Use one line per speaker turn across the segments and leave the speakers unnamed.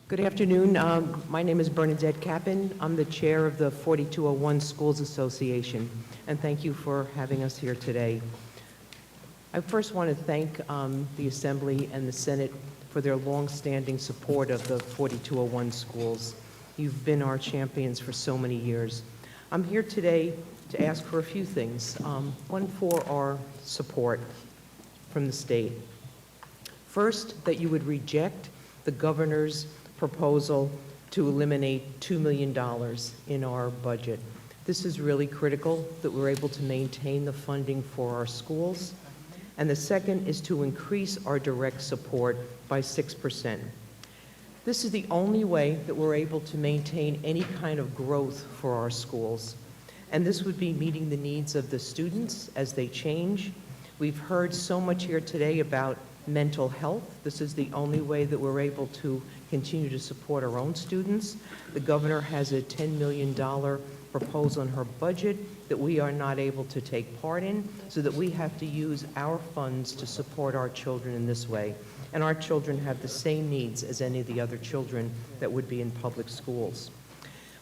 Good afternoon. My name is Bernadette Kappen. I'm the chair of the 4201 Schools Association, and thank you for having us here today. I first want to thank the Assembly and the Senate for their long-standing support of the 4201 schools. You've been our champions for so many years. I'm here today to ask for a few things. One, for our support from the state. First, that you would reject the governor's proposal to eliminate $2 million in our budget. This is really critical that we're able to maintain the funding for our schools. And the second is to increase our direct support by 6%. This is the only way that we're able to maintain any kind of growth for our schools. And this would be meeting the needs of the students as they change. We've heard so much here today about mental health. This is the only way that we're able to continue to support our own students. The governor has a $10 million proposal in her budget that we are not able to take part in, so that we have to use our funds to support our children in this way. And our children have the same needs as any of the other children that would be in public schools.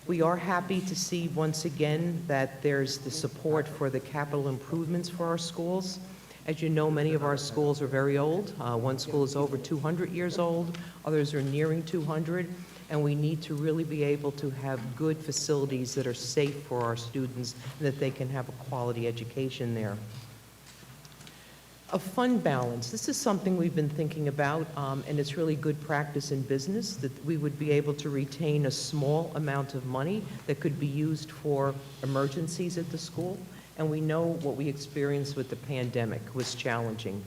We are happy to see once again that there's the support for the capital improvements for our schools. As you know, many of our schools are very old. One school is over 200 years old, others are nearing 200, and we need to really be able to have good facilities that are safe for our students and that they can have a quality education there. A fund balance. This is something we've been thinking about, and it's really good practice in business that we would be able to retain a small amount of money that could be used for emergencies at the school. And we know what we experienced with the pandemic was challenging.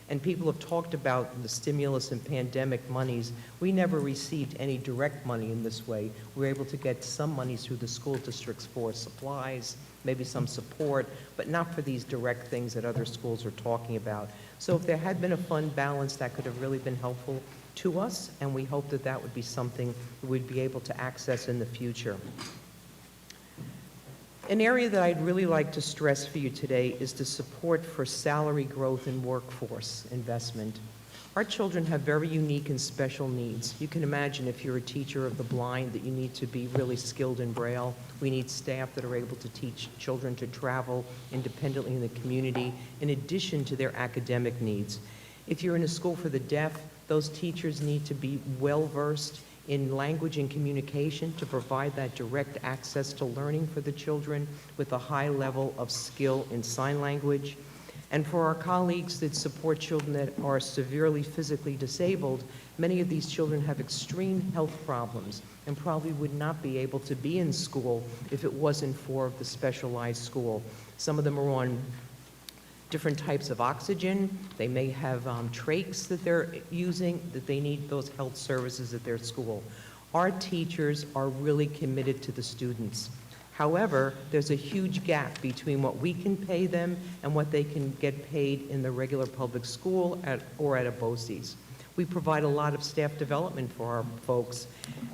And people have talked about the stimulus and pandemic monies. We never received any direct money in this way. We were able to get some monies through the school districts for supplies, maybe some support, but not for these direct things that other schools are talking about. So if there had been a fund balance, that could have really been helpful to us, and we hope that that would be something that we'd be able to access in the future. An area that I'd really like to stress for you today is the support for salary growth and workforce investment. Our children have very unique and special needs. You can imagine if you're a teacher of the blind that you need to be really skilled in Braille. We need staff that are able to teach children to travel independently in the community in addition to their academic needs. If you're in a school for the deaf, those teachers need to be well-versed in language and communication to provide that direct access to learning for the children with a high level of skill in sign language. And for our colleagues that support children that are severely physically disabled, many of these children have extreme health problems and probably would not be able to be in school if it wasn't for the specialized school. Some of them are on different types of oxygen. They may have trachs that they're using, that they need those health services at their school. Our teachers are really committed to the students. However, there's a huge gap between what we can pay them and what they can get paid in the regular public school or at a BOCES. We provide a lot of staff development for our folks,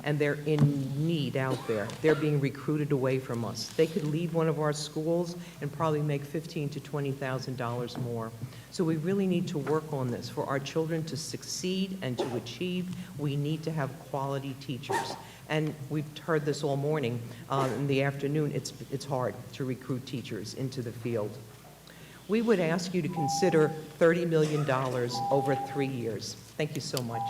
and they're in need out there. They're being recruited away from us. They could leave one of our schools and probably make $15,000 to $20,000 more. So we really need to work on this. For our children to succeed and to achieve, we need to have quality teachers. And we've heard this all morning. In the afternoon, it's hard to recruit teachers into the field. We would ask you to consider $30 million over 3 years. Thank you so much.